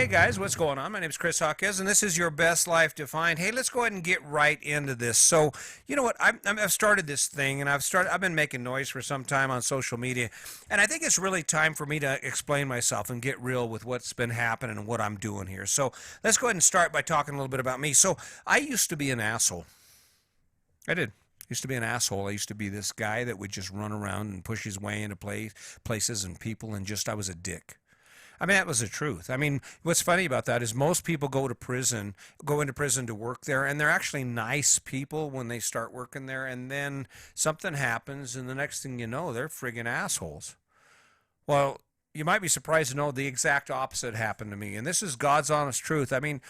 Hey guys, what's going on? My name is Chris Jaquez, and this is Your Best Life Defined. Hey, let's go ahead and get right into this. So, you know what? I've started this thing, and I've been making noise for some time on social media, and I think it's really time for me to explain myself and get real with what's been happening and what I'm doing here. So, let's go ahead and start by talking a little bit about me. So, I used to be an asshole. I did. Used to be an asshole. I used to be this guy that would just run around and push his way into places and people, and just I was a dick. I mean, that was the truth. I mean, what's funny about that is most people go into prison to work there, and they're actually nice people when they start working there, and then something happens, and the next thing you know, they're friggin' assholes. Well, you might be surprised to know the exact opposite happened to me, and this is God's honest truth. I mean,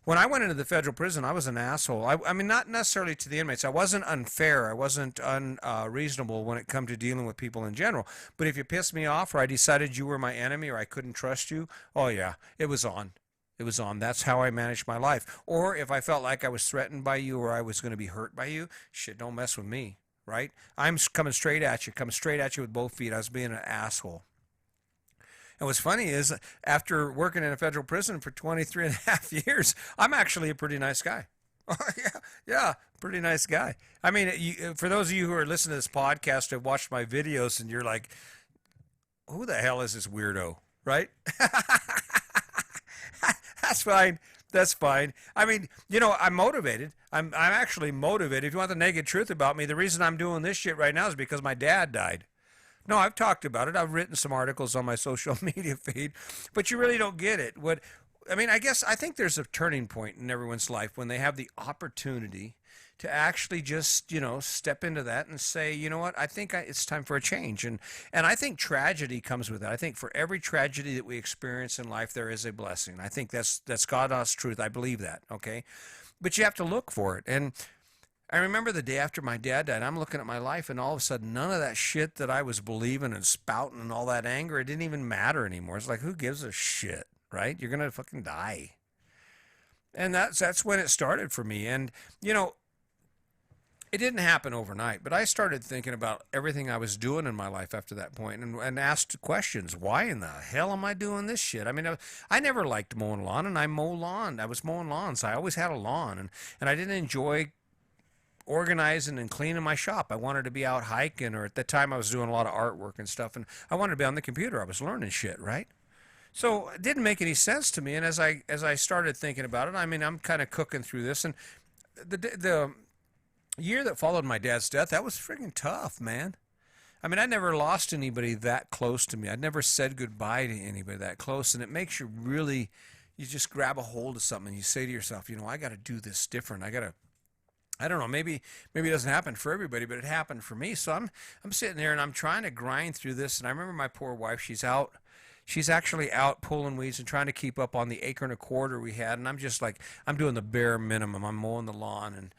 when I went into the federal prison, I was an asshole. I mean, not necessarily to the inmates. I wasn't unfair. I wasn't unreasonable when it come to dealing with people in general. But if you pissed me off, or I decided you were my enemy, or I couldn't trust you, oh yeah, it was on. It was on. That's how I managed my life. Or if I felt like I was threatened by you or I was going to be hurt by you, shit, don't mess with me, right? I'm coming straight at you with both feet. I was being an asshole. And what's funny is, after working in a federal prison for 23 and a half years, I'm actually a pretty nice guy. Oh, yeah, yeah, pretty nice guy. I mean, for those of you who are listening to this podcast, have watched my videos, and you're like, who the hell is this weirdo, right? That's fine. That's fine. I mean, I'm motivated. I'm actually motivated. If you want the naked truth about me, the reason I'm doing this shit right now is because my dad died. No, I've talked about it. I've written some articles on my social media feed, but you really don't get it. I think there's a turning point in everyone's life when they have the opportunity to actually just, step into that and say, you know what, it's time for a change. And I think tragedy comes with it. I think for every tragedy that we experience in life, there is a blessing. I think that's God's truth. I believe that, okay? But you have to look for it. And I remember the day after my dad died, I'm looking at my life, and all of a sudden, none of that shit that I was believing and spouting and all that anger, it didn't even matter anymore. It's like, who gives a shit, right? You're going to fucking die. And that's when it started for me. And, it didn't happen overnight, but I started thinking about everything I was doing in my life after that point, and asked questions. Why in the hell am I doing this shit? I mean, I never liked mowing lawn, and I mow lawn. I was mowing lawns. I always had a lawn, and I didn't enjoy organizing and cleaning my shop. I wanted to be out hiking, or at the time I was doing a lot of artwork and stuff, and I wanted to be on the computer. I was learning shit, right? So it didn't make any sense to me. And as I started thinking about it, I mean, I'm kind of cooking through this, and the year that followed my dad's death, that was freaking tough, man. I mean, I never lost anybody that close to me. I'd never said goodbye to anybody that close, and it makes you really, you just grab a hold of something and you say to yourself, I got to do this different. I don't know, maybe it doesn't happen for everybody, but it happened for me. So I'm sitting there and I'm trying to grind through this, and I remember my poor wife, she's actually out pulling weeds and trying to keep up on the acre and a quarter we had, and I'm just like, I'm doing the bare minimum. I'm mowing the lawn,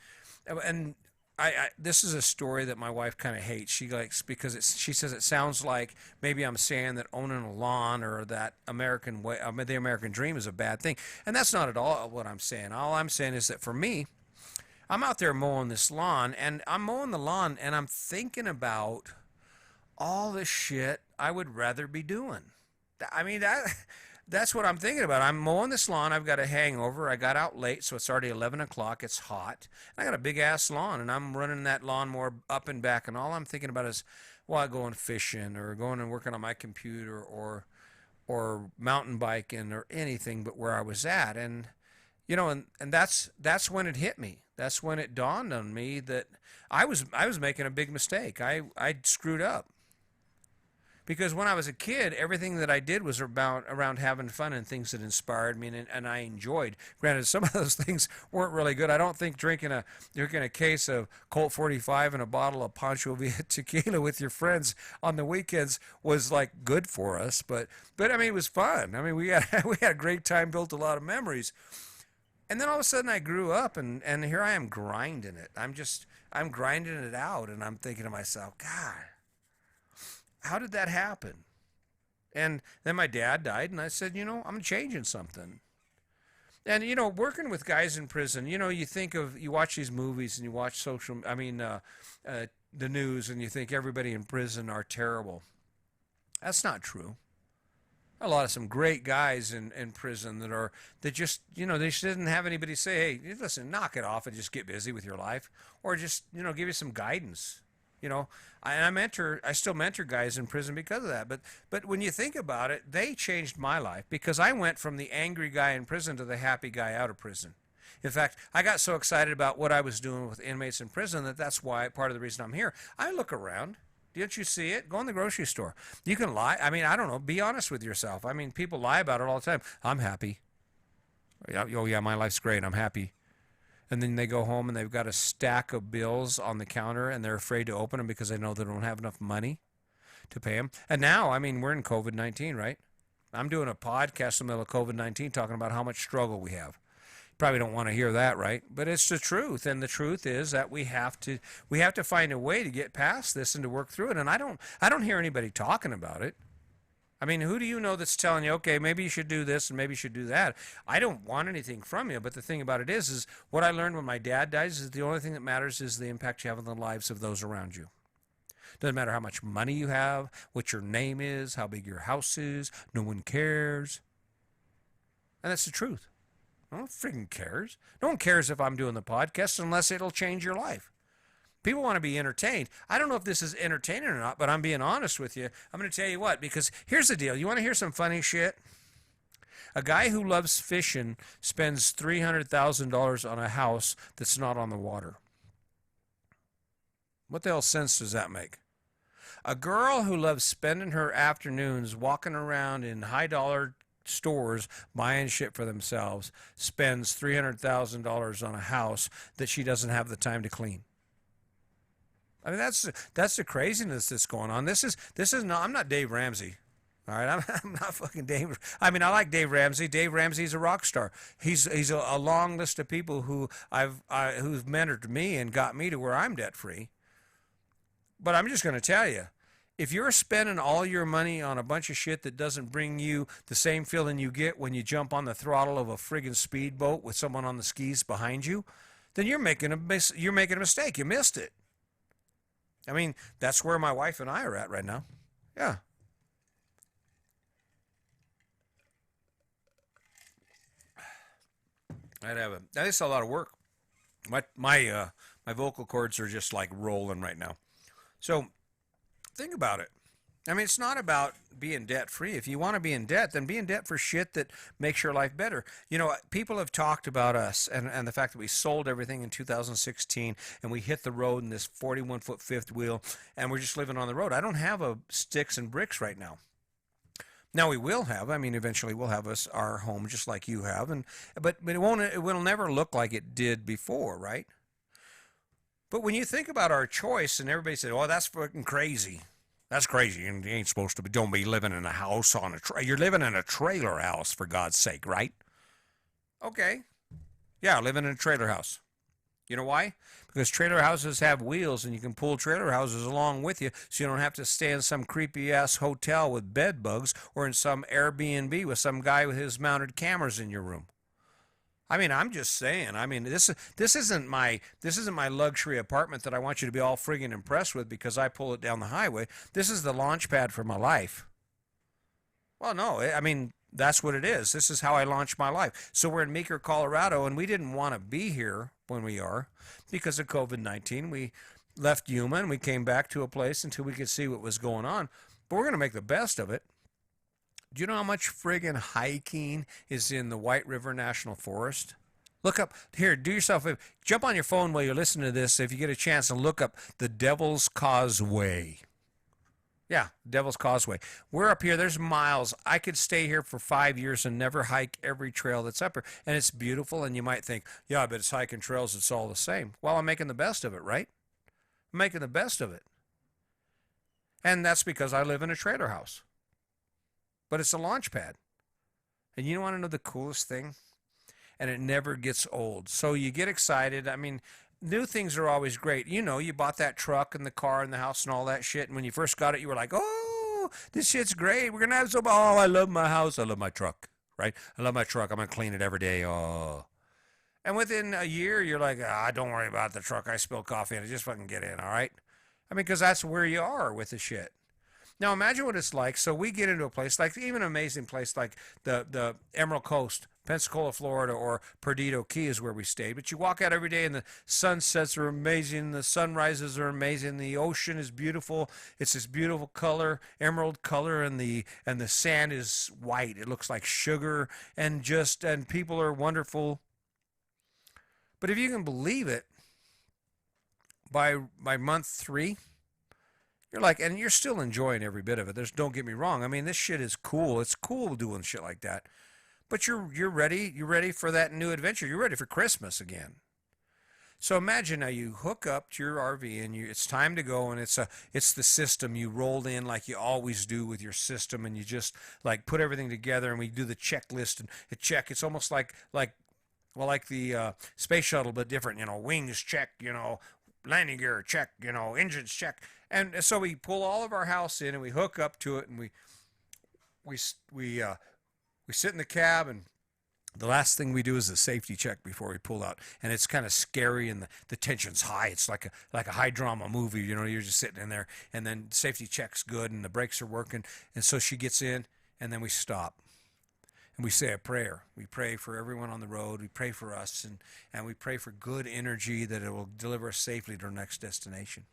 and this is a story that my wife kind of hates. She likes, because she says it sounds like maybe I'm saying that owning a lawn or that American way, the American dream is a bad thing, and that's not at all what I'm saying. All I'm saying is that for me, I'm out there mowing this lawn, and I'm mowing the lawn, and I'm thinking about all the shit I would rather be doing. I mean, that's what I'm thinking about. I'm mowing this lawn. I've got a hangover. I got out late, so it's already 11 o'clock. It's hot. I got a big-ass lawn, and I'm running that lawnmower up and back, and all I'm thinking about is, well, going fishing or going and working on my computer or mountain biking or anything but where I was at. And and that's when it hit me. That's when it dawned on me that I was making a big mistake. I screwed up. Because when I was a kid, everything that I did was around having fun and things that inspired me and I enjoyed. Granted, some of those things weren't really good. I don't think drinking a case of Colt 45 and a bottle of Pancho Villa tequila with your friends on the weekends was like good for us. But I mean, it was fun. I mean, we had we had a great time, built a lot of memories. And then all of a sudden I grew up, and here I am grinding it. I'm grinding it out, and I'm thinking to myself, God, how did that happen? And then my dad died, and I said, I'm changing something. And, working with guys in prison, you watch these movies and you watch the news, and you think everybody in prison are terrible. That's not true. A lot of some great guys in prison that just they just didn't have anybody say, hey, listen, knock it off and just get busy with your life, or just give you some guidance. You know, I still mentor guys in prison because of that. But when you think about it, they changed my life because I went from the angry guy in prison to the happy guy out of prison. In fact, I got so excited about what I was doing with inmates in prison that's why part of the reason I'm here. I look around. Didn't you see it? Go in the grocery store. You can lie. I mean, I don't know. Be honest with yourself. I mean, people lie about it all the time. I'm happy. Oh, yeah, my life's great. I'm happy. And then they go home and they've got a stack of bills on the counter and they're afraid to open them because they know they don't have enough money to pay them. And now, I mean, we're in COVID-19, right? I'm doing a podcast in the middle of COVID-19 talking about how much struggle we have. Probably don't want to hear that, right? But it's the truth, and the truth is that we have to find a way to get past this and to work through it. And I don't hear anybody talking about it. I mean, who do you know that's telling you, okay, maybe you should do this and maybe you should do that? I don't want anything from you, but the thing about it is what I learned when my dad dies is the only thing that matters is the impact you have on the lives of those around you. Doesn't matter how much money you have, what your name is, how big your house is. No one cares. And that's the truth. No one freaking cares. No one cares if I'm doing the podcast unless it'll change your life. People want to be entertained. I don't know if this is entertaining or not, but I'm being honest with you. I'm going to tell you what, because here's the deal. You want to hear some funny shit? A guy who loves fishing spends $300,000 on a house that's not on the water. What the hell sense does that make? A girl who loves spending her afternoons walking around in high dollar stores buying shit for themselves spends $300,000 on a house that she doesn't have the time to clean. I mean, that's the craziness that's going on. This is not. I'm not Dave Ramsey. All right, I'm not fucking Dave. I mean, I like Dave Ramsey. Dave Ramsey's a rock star. He's a long list of people who've mentored me and got me to where I'm debt free. But I'm just going to tell you, if you're spending all your money on a bunch of shit that doesn't bring you the same feeling you get when you jump on the throttle of a friggin' speedboat with someone on the skis behind you, then you're making a mistake. You missed it. I mean, that's where my wife and I are at right now. Yeah. That's a lot of work. My vocal cords are just like rolling right now. So think about it. I mean, it's not about being debt free. If you want to be in debt, then be in debt for shit that makes your life better. You know, people have talked about us and the fact that we sold everything in 2016 and we hit the road in this 41-foot fifth wheel and we're just living on the road. I don't have a sticks and bricks right now. Now we will have. I mean, eventually we'll have our home just like you have, but it won't. It will never look like it did before, right? But when you think about our choice, and everybody said, "Oh, that's fucking crazy. That's crazy. And you ain't supposed to be. Don't be living in a house on a. You're living in a trailer house for God's sake, right? Okay, yeah, living in a trailer house. You know why? Because trailer houses have wheels and you can pull trailer houses along with you so you don't have to stay in some creepy ass hotel with bed bugs or in some Airbnb with some guy with his mounted cameras in your room. I mean, I'm just saying. I mean, this isn't my luxury apartment that I want you to be all friggin' impressed with because I pull it down the highway. This is the launch pad for my life. Well, no, I mean, that's what it is. This is how I launched my life. So we're in Meeker, Colorado, and we didn't want to be here when we are because of COVID-19. We left Yuma and we came back to a place until we could see what was going on. But we're going to make the best of it. Do you know how much friggin' hiking is in the White River National Forest? Look up, here, do yourself a, jump on your phone while you're listening to this if you get a chance and look up the Devil's Causeway. Yeah, Devil's Causeway. We're up here. There's miles. I could stay here for 5 years and never hike every trail that's up here. And it's beautiful, and you might think, yeah, but it's hiking trails. It's all the same. Well, I'm making the best of it, right? I'm making the best of it. And that's because I live in a trailer house. But it's a launch pad. And you want to know the coolest thing? And it never gets old. So you get excited. I mean, new things are always great. You know, you bought that truck and the car and the house and all that shit. And when you first got it, you were like, oh, this shit's great. We're going to have some, oh, I love my house. I love my truck, right? I love my truck. I'm going to clean it every day. Oh. And within a year, you're like, ah, don't worry about the truck. I spilled coffee in it. Just fucking get in, all right? I mean, because that's where you are with the shit. Now imagine what it's like. So we get into a place like even an amazing place like the Emerald Coast, Pensacola, Florida, or Perdido Key is where we stayed. But you walk out every day and the sunsets are amazing, the sunrises are amazing, the ocean is beautiful. It's this beautiful color, emerald color, and the sand is white. It looks like sugar, and people are wonderful. But if you can believe it, by month three, you're like, and you're still enjoying every bit of it. Don't get me wrong. I mean, this shit is cool. It's cool doing shit like that. But you're ready. You're ready for that new adventure. You're ready for Christmas again. So imagine now you hook up to your RV and it's time to go, and it's the system you rolled in like you always do with your system, and you just like put everything together, and we do the checklist and a check. It's almost like the space shuttle, but different. Wings check. Landing gear check. Engines check. And so we pull all of our house in and we hook up to it, and we we uh, we sit in the cab, and the last thing we do is a safety check before we pull out, and it's kind of scary, and the tension's high. It's like a high drama movie. You're just sitting in there, and then safety check's good, and the brakes are working, and so she gets in, and then we stop, and we say a prayer. We pray for everyone on the road. We pray for us, and we pray for good energy that it will deliver us safely to our next destination.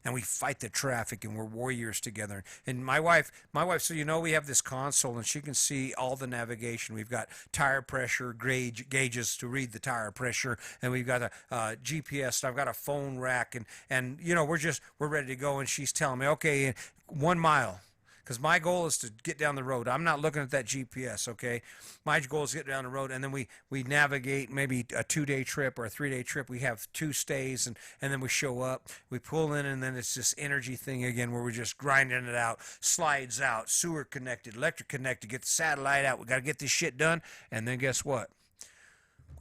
And we fight the traffic, and we're warriors together. And my wife, so we have this console, and she can see all the navigation. We've got tire pressure gauges to read the tire pressure, and we've got a GPS. I've got a phone rack, and we're ready to go. And she's telling me, okay, 1 mile. Because my goal is to get down the road. I'm not looking at that GPS, okay? My goal is to get down the road, and then we navigate maybe a 2-day trip or a 3-day trip. We have 2 stays, and then we show up. We pull in, and then it's this energy thing again where we're just grinding it out. Slides out, sewer connected, electric connected, get the satellite out. We got to get this shit done. And then guess what?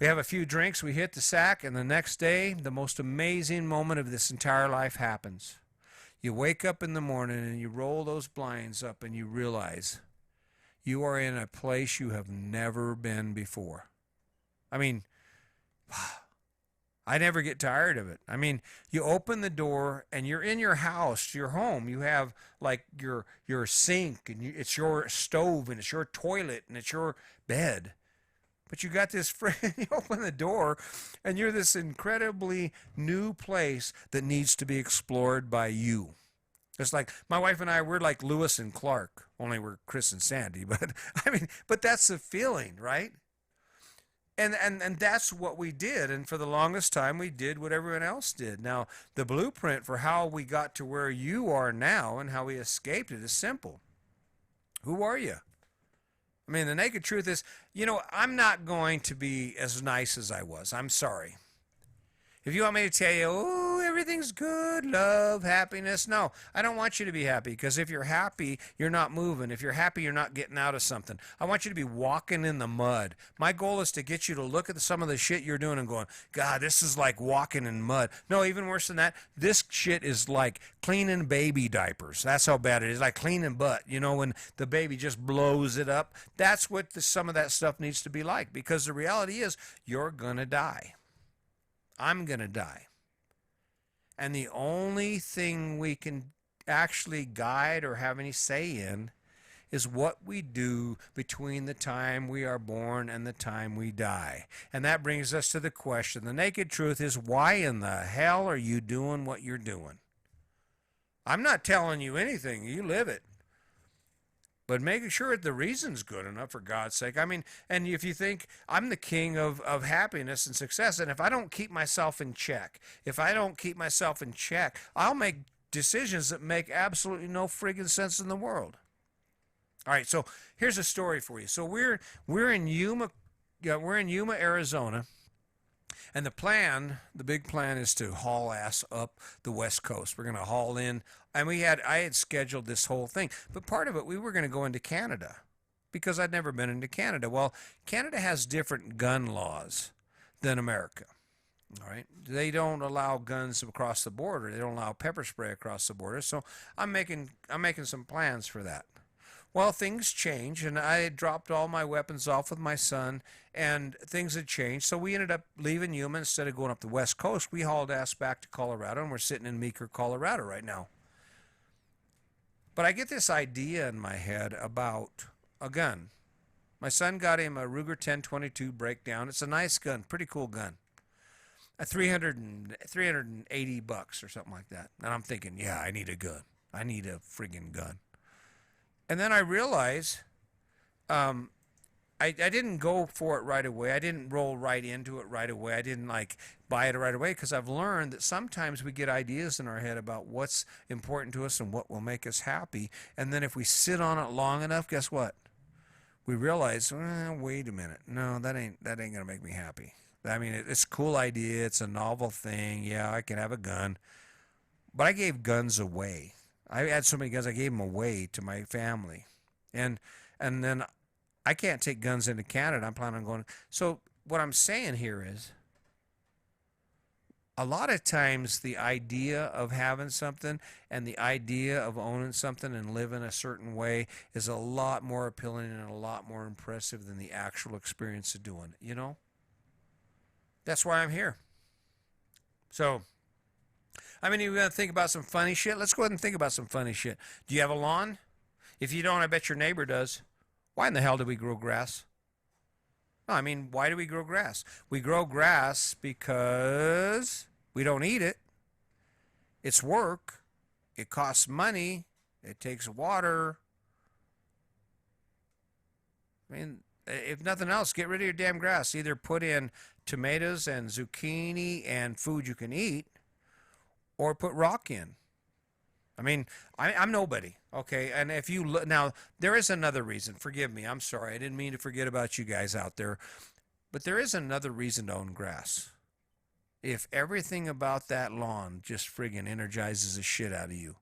We have a few drinks, we hit the sack, and the next day, the most amazing moment of this entire life happens. You wake up in the morning and you roll those blinds up and you realize you are in a place you have never been before. I mean, I never get tired of it. I mean, you open the door and you're in your house, your home. You have like your sink, and it's your stove, and it's your toilet, and it's your bed. But you got this friend, you open the door, and you're this incredibly new place that needs to be explored by you. It's like my wife and I, we're like Lewis and Clark, only we're Chris and Sandy. But that's the feeling, right? And that's what we did. And for the longest time, we did what everyone else did. Now, the blueprint for how we got to where you are now and how we escaped it is simple. Who are you? I mean, the naked truth is, I'm not going to be as nice as I was. I'm sorry. If you want me to tell you, oh, everything's good, love, happiness, no, I don't want you to be happy, because if you're happy, you're not moving. If you're happy, you're not getting out of something. I want you to be walking in the mud. My goal is to get you to look at some of the shit you're doing and going, God, this is like walking in mud. No, even worse than that, this shit is like cleaning baby diapers. That's how bad it is, like cleaning butt. When the baby just blows it up. That's what some of that stuff needs to be like, because the reality is you're going to die. I'm going to die. And the only thing we can actually guide or have any say in is what we do between the time we are born and the time we die. And that brings us to the question. The naked truth is, why in the hell are you doing what you're doing? I'm not telling you anything. You live it. But making sure the reason's good enough, for God's sake. I mean, and if you think I'm the king of happiness and success, and if I don't keep myself in check, I'll make decisions that make absolutely no friggin' sense in the world. All right, so here's a story for you. So we're in Yuma, Arizona. And the big plan is to haul ass up the West Coast. We're going to haul in. And I had scheduled this whole thing. But part of it, we were going to go into Canada, because I'd never been into Canada. Well, Canada has different gun laws than America. All right. They don't allow guns across the border. They don't allow pepper spray across the border. So I'm making some plans for that. Well, things change, and I had dropped all my weapons off with my son, and things had changed. So we ended up leaving Yuma. Instead of going up the West Coast, we hauled ass back to Colorado, and we're sitting in Meeker, Colorado right now. But I get this idea in my head about a gun. My son got him a Ruger 1022 Breakdown. It's a nice gun, pretty cool gun. A 380 bucks or something like that. And I'm thinking, yeah, I need a gun. I need a friggin' gun. And then I realize um, I didn't go for it right away. I didn't roll right into it right away. I didn't like buy it right away because I've learned that sometimes we get ideas in our head about what's important to us and what will make us happy. And then if we sit on it long enough, guess what? We realize, wait a minute. No, that ain't gonna make me happy. I mean, it's a cool idea. It's a novel thing. Yeah, I can have a gun, but I gave guns away. I had so many guns. I gave them away to my family, and then I can't take guns into Canada. I'm planning on going. So what I'm saying here is, a lot of times the idea of having something and the idea of owning something and living a certain way is a lot more appealing and a lot more impressive than the actual experience of doing it. That's why I'm here. So, I mean, you're going to think about some funny shit? Let's go ahead and think about some funny shit. Do you have a lawn? If you don't, I bet your neighbor does. Why in the hell do we grow grass? No, I mean, why do we grow grass? We grow grass because we don't eat it. It's work. It costs money. It takes water. I mean, if nothing else, get rid of your damn grass. Either put in tomatoes and zucchini and food you can eat, or put rock in. I mean, I'm nobody, okay? And if you look now, there is another reason. Forgive me. I'm sorry. I didn't mean to forget about you guys out there. But there is another reason to own grass. If everything about that lawn just friggin' energizes the shit out of you.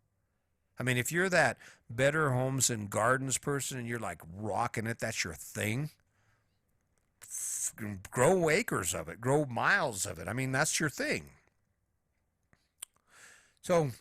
I mean, if you're that Better Homes and Gardens person and you're like rocking it, that's your thing. Grow acres of it, grow miles of it. I mean, that's your thing. So,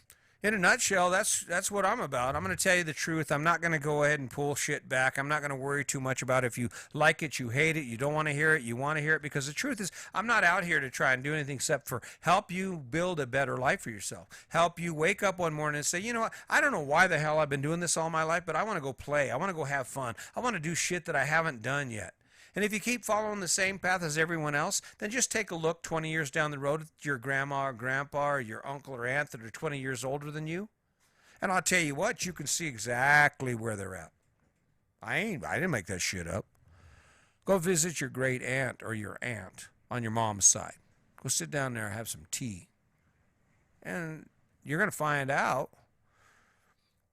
in a nutshell, that's what I'm about. I'm going to tell you the truth. I'm not going to go ahead and pull shit back. I'm not going to worry too much about if you like it, you hate it, you don't want to hear it, you want to hear it. Because the truth is, I'm not out here to try and do anything except for help you build a better life for yourself. Help you wake up one morning and say, you know what, I don't know why the hell I've been doing this all my life, but I want to go play. I want to go have fun. I want to do shit that I haven't done yet. And if you keep following the same path as everyone else, then just take a look 20 years down the road at your grandma or grandpa or your uncle or aunt that are 20 years older than you. And I'll tell you what, you can see exactly where they're at. I didn't make that shit up. Go visit your great aunt or your aunt on your mom's side. Go sit down there and have some tea. And you're going to find out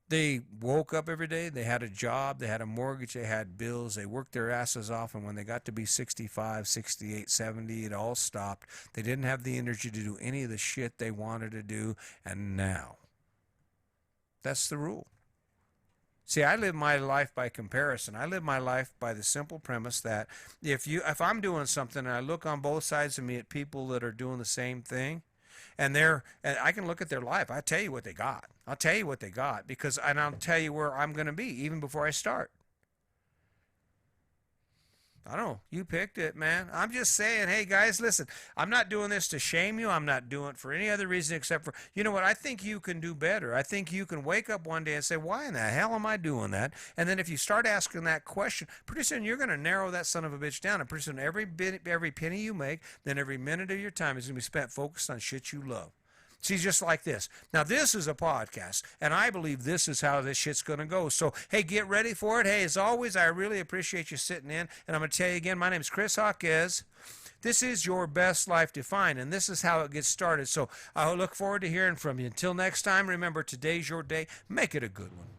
they woke up every day, they had a job, they had a mortgage, they had bills, they worked their asses off, and when they got to be 65, 68, 70, it all stopped. They didn't have the energy to do any of the shit they wanted to do, and now. That's the rule. See, I live my life by comparison. I live my life by the simple premise that if I'm doing something and I look on both sides of me at people that are doing the same thing, and I can look at their life. I'll tell you what they got. I'll tell you what they got and I'll tell you where I'm going to be even before I start. I don't know. You picked it, man. I'm just saying, hey, guys, listen, I'm not doing this to shame you. I'm not doing it for any other reason except for, you know what? I think you can do better. I think you can wake up one day and say, why in the hell am I doing that? And then if you start asking that question, pretty soon you're going to narrow that son of a bitch down. And pretty soon every penny you make, then every minute of your time is going to be spent focused on shit you love. See, just like this. Now, this is a podcast, and I believe this is how this shit's going to go. So, hey, get ready for it. Hey, as always, I really appreciate you sitting in. And I'm going to tell you again, my name is Chris Jaquez. This is your best life defined, and this is how it gets started. So, I look forward to hearing from you. Until next time, remember, today's your day. Make it a good one.